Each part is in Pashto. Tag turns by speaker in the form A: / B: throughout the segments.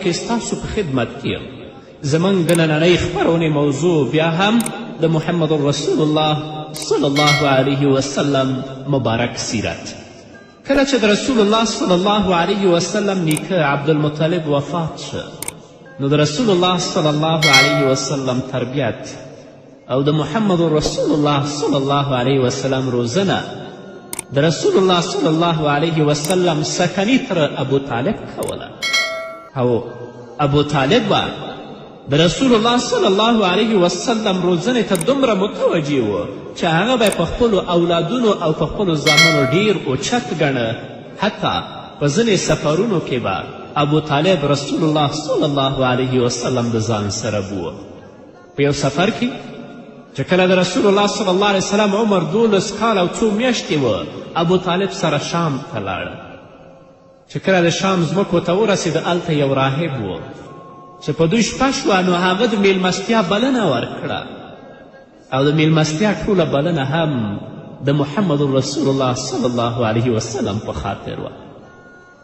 A: کې ستاسو په خدمت کې یم. زموږ د نننۍ خپرونې موضوع بیا هم د محمد رسول الله صلی الله علیه وسلم مبارک سیرت. کله چې د رسول الله صلی الله علیه وسلم نیکه عبدالمطلب وفات شه، نو د رسول الله صلی الله علیه وسلم تربیت او د محمد رسول الله صلی الله علیه وسلم روزنه د رسول الله صلی الله علیه وسلم سکنی تر ابو طالب کوله. او ابو طالب به د رسول الله صلی الله علیه وسلم روزنې ته دومره متوجه و چې هغه به په خپلو اولادونو او په خپلو زامنو ډیر اوچت ګڼه. حتی په ځینې سفرونو کې به ابو طالب رسول الله صلی الله علیه وسلم د ځان سره بوه. په یو سفر کې چې کله د رسول الله صلی الله علیه وسلم عمر 12 کال او 2 میاشتې وه، ابو طالب سره شام ته لاړه. چې کله د شام ځمکو ته ورسېد، هلته یو راهب و چې په دوی شپه شوه، نو هغه د میلمستیا بلنه ورکړه او د میلمستیا ټوله بلنه هم د محمد رسول الله صلی الله علیه وسلم په خاطر وه.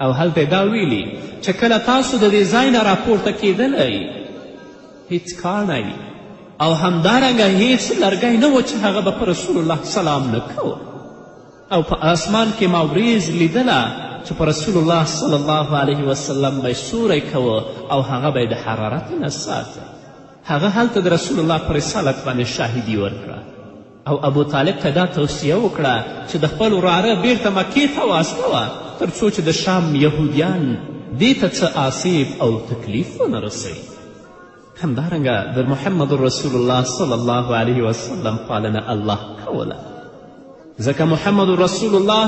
A: او هلته دا ویلي چې کله تاسو د دې ځای نه راپورته کیدلی، هیڅ کاڼی او همدارنګه هیڅ لرګی نه و چې هغه به په رسول الله سلام نه کوه. او په آسمان کې ما وریځ لیدله چې په رسول الله صلی الله علیه وسلم به سوری کوه او هغه به د حرارت نه ساته. هغه هلته د رسول الله په رسالت باندې شاهدي ورکړه او ابو طالب ته دا توصیه وکړه چې د خپل وراره بیرته مکې ته واستوه، تر څو چې د شام یهودیان دې ته څه آسیب او تکلیف ونه رسوي. همدارنګه د محمد رسول الله صلی الله علیه وسلم پالنه الله کوله، ځکه محمد رسول الله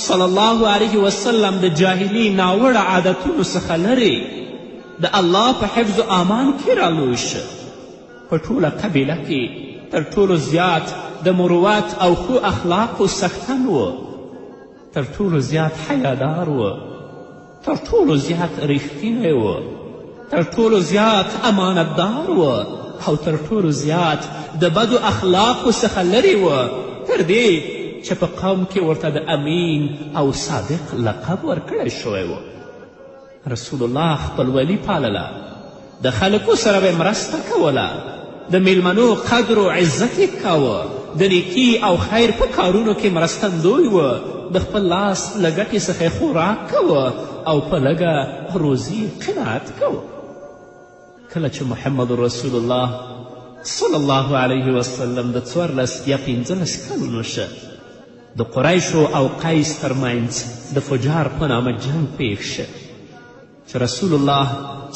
A: صلی الله علیه وسلم د جاهلي ناوړه عادتونو څخه لرې د الله په حفظ و امان کې رالوی شه. په ټوله قبیله کې تر ټولو زیات د مروت او ښو اخلاقو څښتن و، تر ټولو زیات حیادار و، تر ټولو زیات ریښتینی و، تر ټولو زیات امانتدار و او تر ټولو زیات د بدو اخلاقو څخه لرې و، تر دې چې په قوم کې ورته د امین او صادق لقب ورکړی شوی و. رسول الله خپلولي پالله، د خلکو سره به مرسته کوله، د میلمنو قدر و عزت یې کاوه، د نیکي او خیر په کارونو کې مرستندوی و، د خپل لاس له ګټې څخه یې خوراک کوه او په لږه روزي قناعت کوه. کله چې محمد رسول الله صلی الله علیه وسلم د 14 یا 15 کلونو شه، د قریشو او قیس ترمنځ د فجار په نامه جنگ پیښ شه چې رسول الله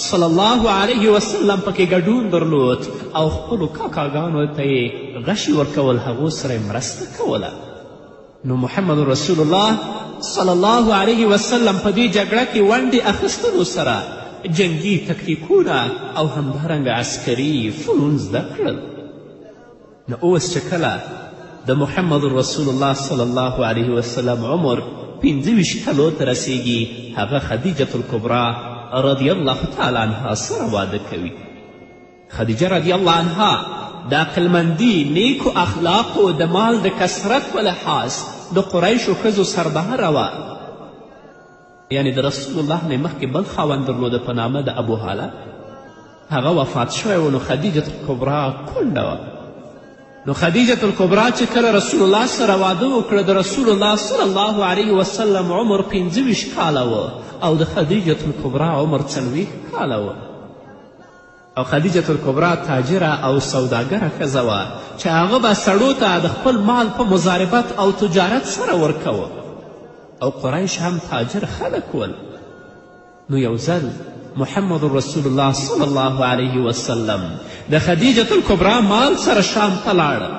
A: صلی الله علیه وسلم پکې ګډون درلود او خپلو کاکاګانو ته یې غشي ورکول، هغو سره یې مرسته کوله. نو محمد رسول الله صلی الله علیه وسلم په دې جګړه کې ونډې اخیستلو سره جنگي تکتیکونه او همدارنګه عسکري فنون زده کړل. نو اوس چې کله د محمد رسول الله صلی الله علیه وسلم عمر 25 کلو ته رسیږي، هغه خدیجة الکبرا رضی الله تعالی عنها سره واده کوي. خدیجه رضی الله عنها د عقلمندي، نیکو اخلاقو، د مال د کثرت په لحاظ د قریشو ښځو سرداره وه. یعنی د رسول الله نه مخکې بل خاوند درلوده په نامه د ابو هاله، هغه وفات شوی و. نو خدیجة الکبرا کونډه وه. نو خدیجة الکبرا چې کله رسول الله سره واده وکړه، د رسول الله صلی الله علیه وسلم عمر 25 کاله و او د خدیجة الکبرا عمر 40 کاله و. او خدیجة الکبرا تاجره او سوداګره ښځه وه چې هغه به سړو ته د خپل مال په مضاربت او تجارت سره ورکوه، او قریش هم تاجر خلک ول. نو یو ځل محمد رسول الله صلی الله علیه وسلم د خدیجة الکبرا مال سره شام ته لاړه.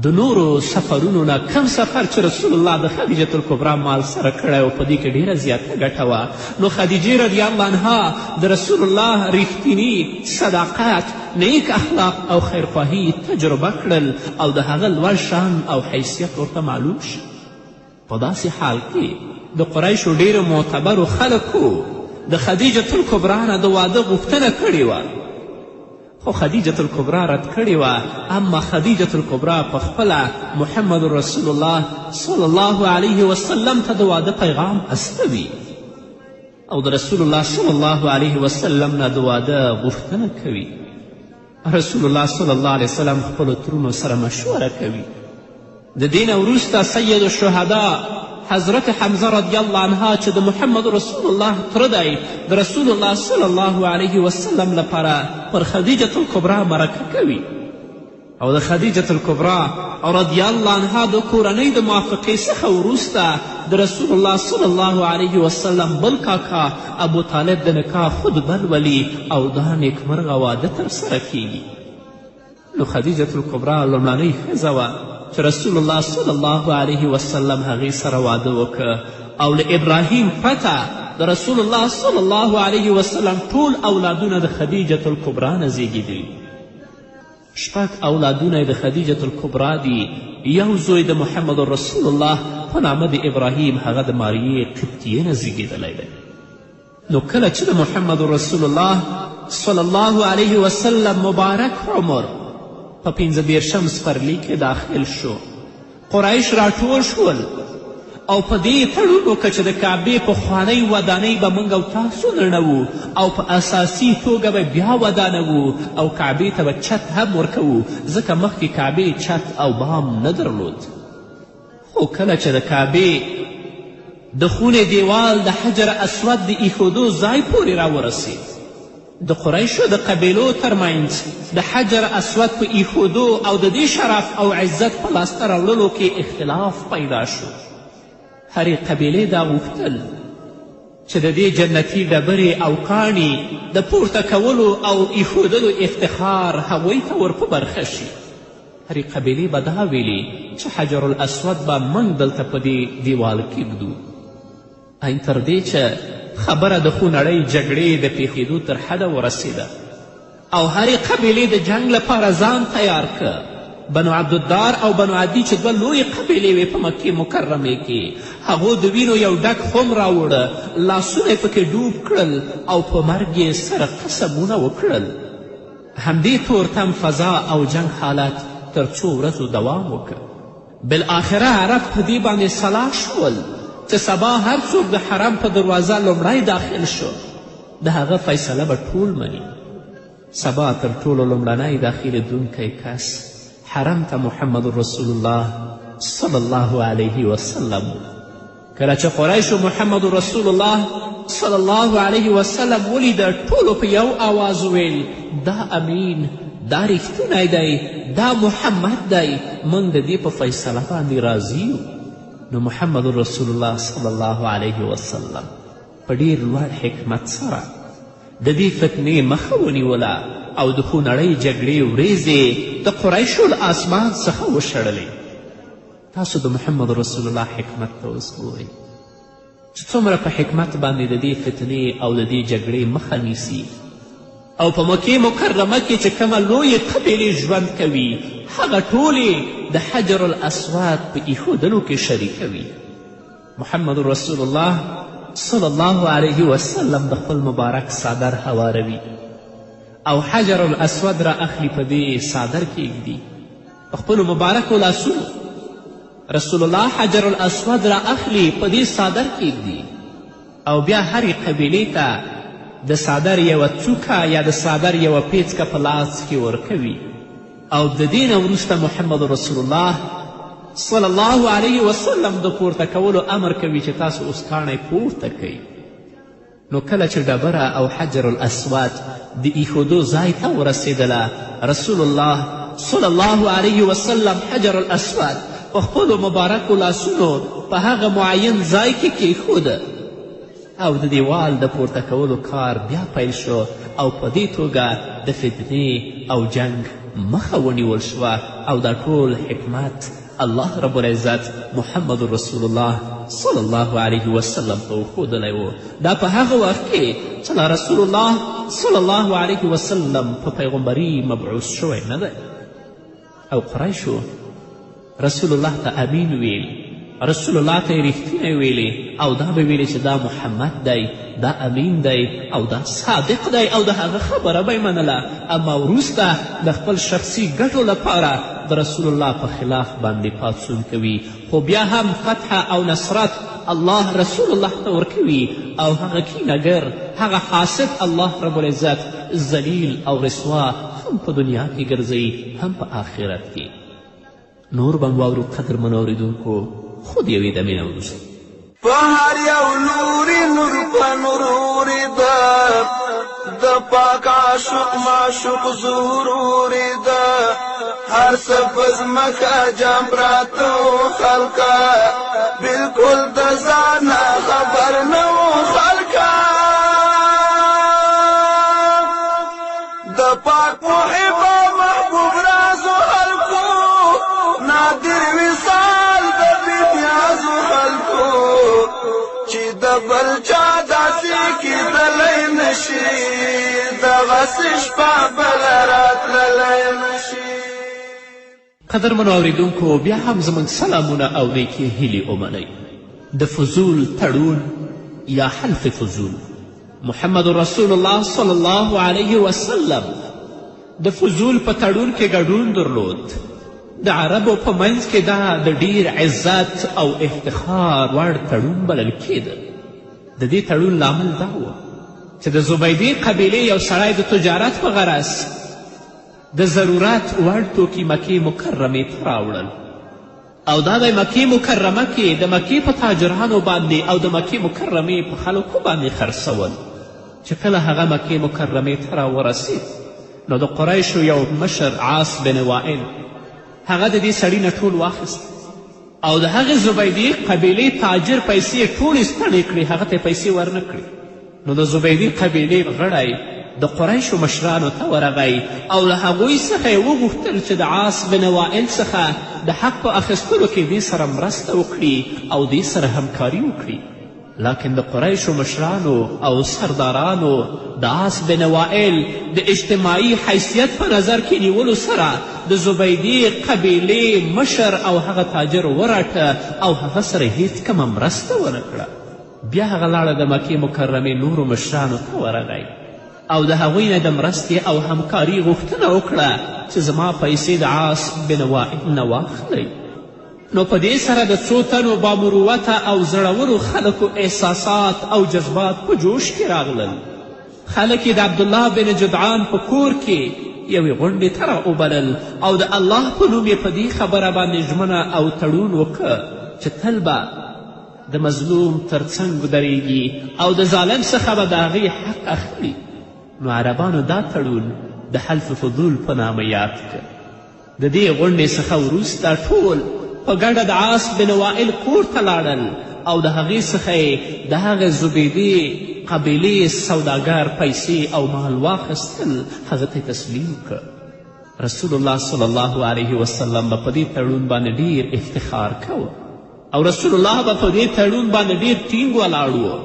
A: د نورو سفرونو نه کم سفر چې رسول الله د خدیجة الکبرا مال سره کړی و، په دې کې ډیره زیاته ګټه وه. نو خدیجې رضی الله عنها د رسول الله ریښتیني صداقت، نیک اخلاق او خیرخواهي تجربه کړل او د هغه لوړ شان او حیثیت ورته معلوم شو. په داسې حال کې د قریشو ډیرو معتبرو خلکو د خدیجة الکبرا نه د واده غوښتنه کړې وه، خو خدیجة الکبرا رد کړې وه. اما خدیجة الکبرا په خپله محمد رسول الله صلی الله علیه وسلم ته د واده پیغام استوي. او د رسول الله صلی الله علیه وسلم نه د واده غوښتنه کوي. رسول الله صلی الله علیه وسلم خپلو ترونو سره مشوره کوي. د دې نه وروسته سید الشهدا حضرت حمزه رضی الله عنها چې د محمد رسول الله تره دی د رسول الله صلی الله علیه وسلم لپاره پر خدیجة الکبرا مرکه کوي او د خدیجة الکبرا رضی الله عنها د کورنۍ د موافقې څخه وروسته د رسول الله صلی الله علیه وسلم بل کاکا ابو طالب د نکاح خطبه لولي او دا نیکمرغه واده ترسره کیږي. نو خدیجة الکبرا لومړنۍ ښځه وه چې رسول الله صلی الله علیه وسلم هغې سره واده وکړه او له ابراهیم پرته د رسول الله صلی الله علیه وسلم ټول اولادونه د خدیجة الکبرا نه زیږېدلي. 6 اولادونه د خدیجة الکبرا دي. یو زوی د محمد رسول الله په نامه د ابراهیم هغه د ماریې قبطیې نه زیږېدلی دی. نو کله چې د محمد رسول الله صلی الله علیه وسلم مبارک عمر په 15 سپرلي کې داخل شو، قریش راټول شول او په دې تړون وکړه چې د کعبې پخوانۍ ودانۍ به موږ او تاسو نړوو او په اساسي توګه به بیا ودانوو او کعبې ته به چت هم ورکوو، ځکه مخکې کعبې چت او بام نه درلود. خو کله چې د کعبې د خونې دیوال د حجر اسود د ایښودو ځای پورې راورسید، د قریشو د قبیلو ترمنځ د حجر اسود په ایښودو او د دې شرف او عزت په لاسته راوړلو کې اختلاف پیدا شو. هرې قبیلې دا غوښتل چې د دې جنتي ډبرې او کاڼي د پورته کولو او ایښودلو افتخار هغوی ته ور په برخه شي. هرې قبیلې به دا ویلي چې حجر الاسود به موږ دلته په دې دیوال کیږدو. این تر دې چې خبره د خونړۍ جګړې د پیښېدو تر حده ورسېده او هرې قبیلې د جنګ لپاره ځان تیار که. بنو عبدالدار او بنو عدي چې دوه لویې قبیلې وې په مکې مکرمې کې، هغو د وینو یو ډک خم راوړه، لاسونه یې پکې ډوب کړل او په مرګ یې سره قسمونه وکړل. همدې تورتم فضا او جنگ حالت تر څو ورځو دوام وکړ. بالاخره عرب په دې باندې سلا شول چې سبا هر څوک د حرم په دروازه لومړی داخل شو د هغه فیصله به ټول مني. سبا تر ټولو لومړنی داخلېدونکی کس حرم ته محمد رسول الله صلی الله علیه وسلم. کله چې قریشو محمد رسول الله صلی الله علیه وسلم ولیده، ټولو په یو آواز وویل دا امین، دا ریښتونی دی، دا محمد دی، موږ د دې په فیصله باندې راضي یو. نو محمد رسول الله صلی الله علیه وسلم په ډیر لوړ حکمت سره د دې فتنې مخه ونیوله او د خونړۍ جګړې وریځې د قریشو له آسمان څخه وشړلې. تاسو د محمد رسول الله حکمت ته اوس ګورئ چې څومره په حکمت باندې د دې فتنې او د دې جګړې مخه نیسي او په مکې مکرمه کې چې کومه لویې قبیلې ژوند کوي هغه ټولې د حجر الاسود په ایښودلو کې شریکه وي. محمد رسول الله صلی الله علیه وسلم د خپل مبارک صادر هواروي او حجر الاسود را اخلي، په دې صادر کې ږدي په خپلو مبارکو لاسونو. رسول الله حجر الاسود را اخلي، په دې صادر کې ږدي او بیا هرې قبیلې ته د صادر یوه څوکه یا د صادر یوه پیڅکه په لاس کې ورکوي او د دې نه وروسته محمد رسول الله صلی الله علیه وسلم د پورته کولو امر کوي چې تاسو اوس کاڼی پورته کوئ. نو کله چې ډبره او حجر الاسود د ایښودو ځای ته ورسېدله، رسول الله صلی الله علیه وسلم حجر الاسود په خپلو مبارکو لاسونو په هغه معین ځای کې کیښوده او د دیوال د پورته کولو کار بیا پیل شو او په دې توګه د فتنې او جنگ مخه ونیول شوه او دا ټول حکمت الله رب العزت محمد رسول الله صلی الله علیه وسلم ته وښودلی و. دا په هغه وخت کې چې لا رسول الله صلی الله علیه وسلم په پیغمبري مبعوث شوی نه دی او قریشو رسول الله ته امین ویل، رسول الله ته یې ریښتینی ویلې او دا به ویلې چې دا محمد دی، دا امین دی او دا صادق دی او د هغه خبره به یې منله. اما وروسته د خپل شخصي ګټو لپاره د رسول الله په خلاف باندې پاڅون کوي، خو بیا هم فتح او نصرت الله رسول الله ته ورکوي او هغه کینهګر هغه حاسد الله رب العزت ذلیل او رسوا هم په دنیا کې ګرځوي هم په آخرت کې. نور به واورو قدرمنو اورېدونکو خو د یوې دمې نه وروسته.
B: په هر یو لوري نور په نور اورېده، د پاک عاشق معشوق ظهور اورېده، هر څه په ځمکه جام پراته و خلکه، بلکل د ځانه خبر نه و خلکه. د پاک محبه محبوب رازو خلکو، نادر وصال د بېپیازو خلکو، چې د بل چا داسې کېدلی نشي، دغسې شپه بله راتللی نشي.
A: قدرمنو اورېدونکو بیا هم زموږ سلامونه او نیکې هیلې ومنئ. د فضول تړون یا حلف فضول، محمد رسول الله صلی الله علیه وسلم د فضول په تړون کې ګډون درلود. د عربو په منځ کې دا د ډیر عزت او افتخار وړ تړون بلل کېده. د دې تړون لامل دا و چې د زبیدې قبیلې یو سړی د تجارت په غرض د ضرورت وړ توکي مکې مکرمې ته راوړل، او دا د مکې مکرمه کې د مکې په تاجرانو باندې او د مکې مکرمې په خلکو باندې خرڅول. چې کله هغه مکې مکرمې ته راورسید نو د قریشو یو مشر عاص بن وائل هغه د دې سړي نه ټول واخیست او د هغې زبیدې قبیلې تاجر پیسې ټولې ستړې کړې، هغه ته پیسې ورنه کړې. نو د زبیدې قبیلې غړی د قریشو مشرانو ته ورغی او له هغوی څخه یې وغوښتل چې د عاص بن وائل څخه د حق په اخیستلو کې دې سره مرسته وکړي او دې سره همکاري وکړي. لکن د قریشو مشرانو او سردارانو د عاص بن وائل د اجتماعي حیثیت په نظر کې نیولو سره د زبیدې قبیلې مشر او هغه تاجر وراټه او هغه سره هیڅ کمه مرسته ونه کړه. بیا هغه لاړه د مکې مکرمې نورو مشرانو ته ورغی او د هغوی نه د مرستې او همکاري غوښتنه وکړه چې زما پیسې د عاص بن وائل نه واخلئ. نو په دې سره د څو تنو بامروته او زړورو خلکو احساسات او جذبات په جوش کې راغلل. خلک یې د عبدالله بن جدعان په کور کې یوې غونډې ته راوبلل او د الله په نوم یې په دې خبره باندې ژمنه او تړون وکړه چې تل به د مظلوم تر څنګ ودرېږي او د ظالم څخه به د هغې حق اخلي. نو عربانو دا تړون د حلف فضول په نامه یاد کړ. د دې غونډې څخه وروسته ټول په ګډه د عاص بن وائل کور ته لاړل او د هغې څخه یې د هغې زبیدې قبیلې سوداګر پیسې او مال واخیستل، هغه ته تسلیم کړ. رسول الله صلی الله علیه وسلم به په دې تړون باندې ډیر افتخار کوه او رسول الله به په دې تړون باندې ډیر ټینګ ولاړ و،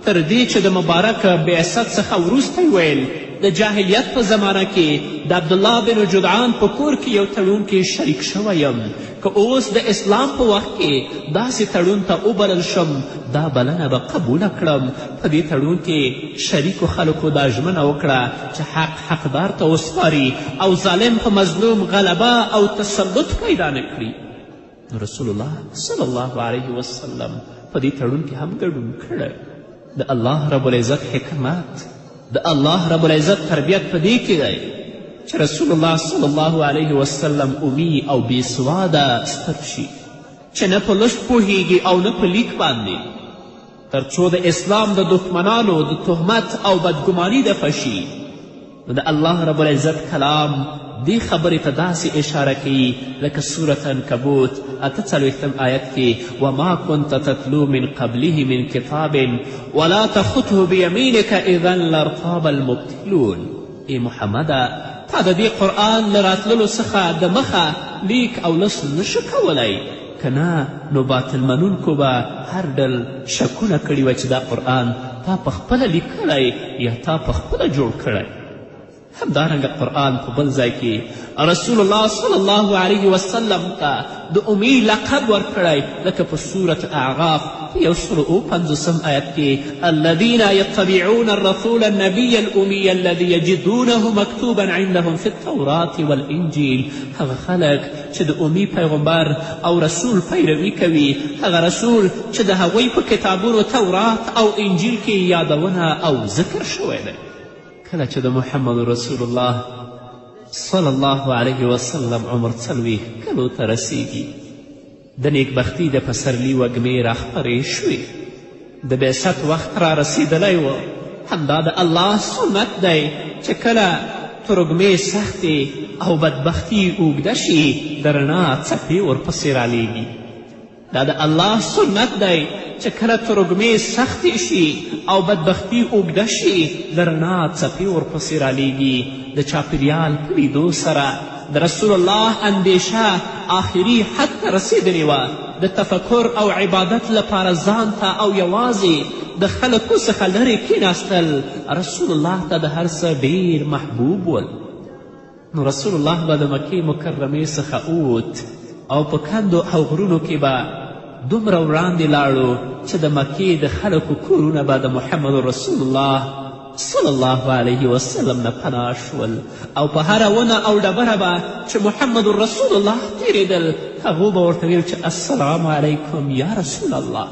A: تر دې چې د مبارک بعثت څخه وروسته ویل د جاهلیت په زمانه کې د عبدالله بن جدعان په کور کې یو تړون کې شریک شوی یم، که اوس د اسلام په وخت کې داسې تړون ته وبلل شم دا بلنه به قبوله کړم. په دې تړون کې شریکو خلکو دا ژمنه وکړه چې حق حقدار ته وسپاري او ظالم په مظلوم غلبه او تسلط پیدا نه کړي. رسول الله صلی الله علیه وسلم په دې تړون کې هم ګډون کړی. د الله رب العزت حکمت، د الله رب العزت تربیت په دې کې دی چې رسول الله صلی الله علیه وسلم امي او بېسواده ستر شي، چې نه په لوست پوهیږي او نه په لیک باندې، تر څو د اسلام د دښمنانو د تهمت او بدګماني دفع شي. نو د الله رب العزت کلام دې خبرې ته داسې اشاره کوي لکه سورة عنکبوت 48 آیت کې وما كنت تتلو من قبله من کتاب ولا تخطه بیمینک اذا لارتاب المبتلون. ای محمده تا د دې قرآن له راتللو څخه د مخه لیک او لوست نشو کولی، که نه نو باطل منونکو به هر ډول شکونه کړي وه چې دا قرآن تا پخپله لیکلی یا تا پخپله جوړ کړی. همدارنګه قرآن په بل ځای کې رسول الله صلی الله علیه وسلم ته د امی لقب ورکړی، لکه په سورة اعراف په 150 آیت کې الذین یتبعون الرسول النبی الأمی الذي یجدونه مکتوبا عندهم فی التوراة والانجیل. هغه خلک چې د امی پیغمبر او رسول پیروي کوي، هغه رسول چې د هغوی په کتابونو تورات او انجیل کې یادونه او ذکر شوی دی. کله چې د محمد رسول الله صلی الله علیه وسلم عمر 40 کلو ته رسیږي، د نیکبختي د پسرلي وږمې راخپرې شوې، د بعثت وخت را رسیدلی و. همدا د الله سنت دی چې کله ترږمې سختې او بدبختي اوږده شي، د رڼا څپې ورپسې رالیږي. دا د الله سنت دی چې کله ترږمې سختې شي او بدبختي اوږده شي، د رڼا څپې ورپسې رالیږي. د چاپېریال په لیدو سره د رسول الله اندیشه آخري حد ته رسیدلې وه. د تفکر او عبادت لپاره ځان ته او یوازې د خلکو څخه لرې کښېناستل رسول الله ته د هر څه ډېر محبوب ول. نو رسول الله به د مکې مکرمې څخه اوت او په کندو او غرونو کې به دومره وړاندې لاړو چې د مکې د خلکو کورونه به د محمد رسول الله صلی الله علیه وسلم نه پناه شول، او په هره ونه او ډبره به چې محمد رسول الله تیرېدل، هغو به ورته ویل چې السلام علیکم یا رسول الله.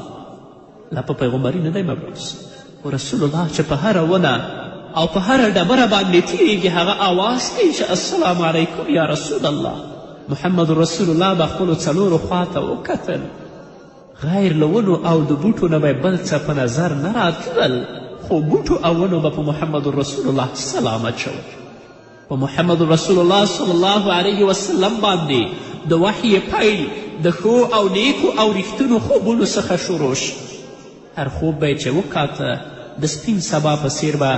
A: لا په پیغمبري نه دی مبعوث، خو رسول الله چې په هره ونه او په هره ډبره باندې تیریږي، هغه آواز کوي چې السلام علیکم یا رسول الله. محمد رسول الله به خپلو څلورو خواته وکتل، غیر له ونو او د بوټو نه به بل څه په نظر نه راتلل، خو بوټو او ونو به په محمد رسول الله سلام اچول. په محمد رسول الله صلی الله علیه وسلم باندې د وحی پیل د ښو او نیکو او ریښتینو خوبونو څخه شروع شو. هر خوب به یې چې وکاته د سپین سبا په څیر به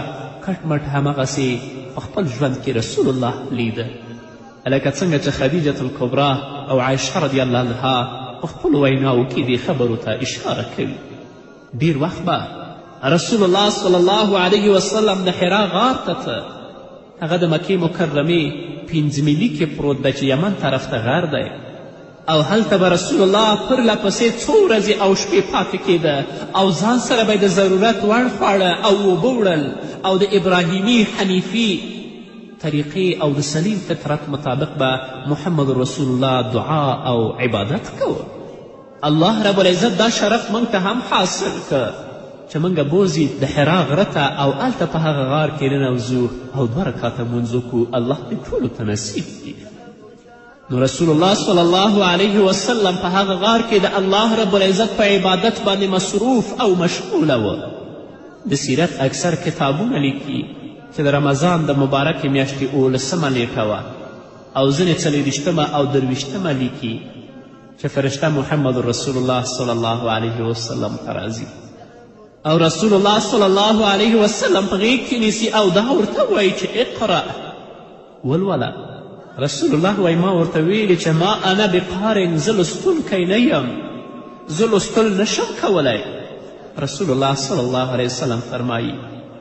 A: کټ مټ همغسې په خپل ژوند کې رسول الله لیده، لکه څنګه چې خدیجة الکبرا او عایشه رضی الله عنها په خپلو ویناوو کې دې خبرو ته اشاره کوي. ډېر وخت به رسول الله صلی الله علیه وسلم د حرا غار ته ته، هغه د مکې مکرمې 5 میلي کې پروت دی چې یمن طرف ته غر دی، او هلته به رسول الله پرله پسې څو ورځې او شپې پاتې کېده، او ځان سره به د ضرورت وړ خواړه او اوبه وړل، او د ابراهیمي حنیفي طریقې او د سلیم فطرت مطابق به محمد رسول الله دعا او عبادت کوه. الله رب العزت دا شرف موږ ته هم حاصل که چې موږ بوځي د حرا غره ته او هلته په هغه غار کې ننوځو او 2 رکعته لمونځ وکړو. الله دې ټولو ته نصیب کړي. نو رسول الله صلی الله علیه وسلم په هغه غار کې د الله رب العزت په عبادت باندې مصروف او مشغوله و. د سیرت اکثر کتابونه لیکي چې د رمضان د مبارکې میاشتې 18مه نیټه وه، او ځینې 40مه او 23مه لیکي چې فرشته محمد رسول الله صلی الله علیه وسلم ته راځي، او رسول الله صلی الله علیه وسلم په غیږ کې نیسي او دا ورته وایي چې اقرأ ولوله. رسول الله وایي ما ورته ویلي چې ما انا بقارن، زه لستونکی نه یم، زه لستل نشم کولی. رسول الله صلی الله علیه وسلم فرمایي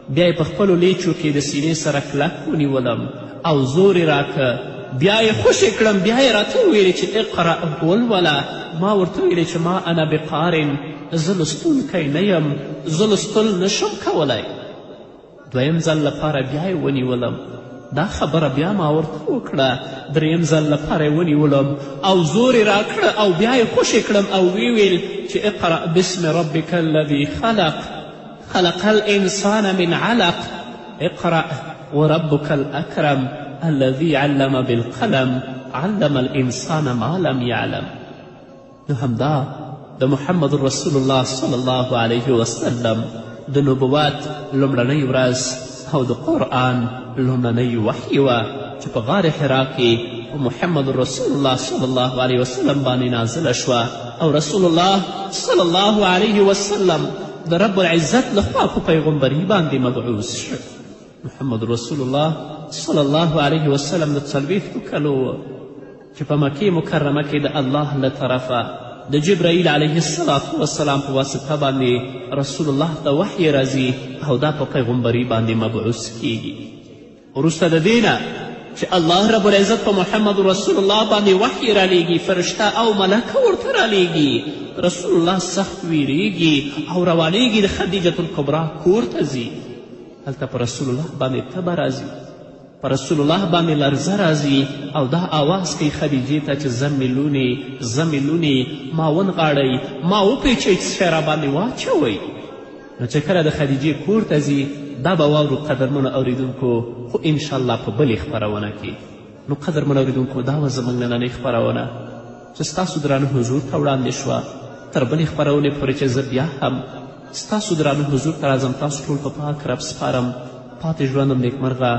A: بیا یې په خپلو لیچو کې د سینې سره کلک ونیولم او زور یې راکه، بیا یې خوشې کړم، بیا یې راته وویلې چې اقرأ ولوله. ما ورته ویلې چې ما انا بقارن، زه لستونکی نه یم، زه لستل نشم کولی. 2یم ځل لپاره بیا یې ونیولم، دا خبره بیا ما ورته وکړه. 3یم ځل لپاره یې ونیولم او زور یې راکړه او بیا یې خوشې کړم او ویل چې اقرأ باسم ربک الذي خلق خلق الانسان من علق اقرأ وربك الأكرم الذي علم بالقلم علم الانسان ما لم يعلم. نو همدا د محمد رسول الله صلی الله علیه وسلم د نبوت لومړنۍ ورځ او د قرآن لومړنۍ وحی وه چې په غار حرا کې په محمد رسول الله صلی الله علیه وسلم باندې نازله شوه، او رسول الله صلی الله علیه وسلم د رب العزت لخوا په پیغمبري باندې مبعوث شو. محمد رسول الله صلی الله علیه وسلم د 40 کلو چې په مکې مکرمه کې د الله له طرفه د جبرائیل علیه السلام په واسطه باندې رسول الله ته وحی راځي او دا په پیغمبري باندې مبعوث کیږي. وروسته د دې نه چې الله رب العزت په محمد رسول الله باندې وحی رالیږي، فرشته او ملکه ورته رالیږي. رسول الله سخت ویریږي او روانیږي د خدیجة الکبرا کور ته ځي. هلته په رسول الله باندې تبه راځي، په رسول الله باندې لرزه راځي او دا آواز کوي خدیجې ته چې زمې لونې ما ونغاړئ، ما وپیچئ څه شی راباندې واچوئ. نو چې کله د خدیجې کور ته ځي دا به واورو قدرمنو اوریدونکو، خو انشاءالله په بلې خپرونه کې. نو قدرمنو اوریدونکو دا وه زموږ نننۍ خپرونه چې ستاسو درانه حضور ته وړاندې شوه. تر بلې خپرونې پورې چې زه بیا هم ستاسو درانه حضور ته راځم، تاسو ټول په پاک رب سپارم. پاتې ژوندم نیکمرغه،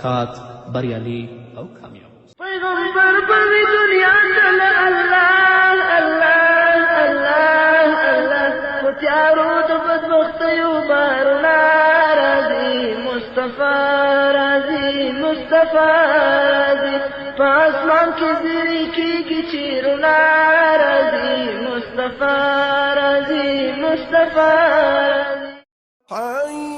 A: ښاد، بریالي او کامیاب.
C: پیغمبر په دنیا تله الله الله الله الله، په تیارو د بدبختیو بارونه راځي مصطفی، راځي مصطفی راځي. په اسمان کې زیری کېږي چیرونه راځي مصطفی، راځي مصطفی راځي.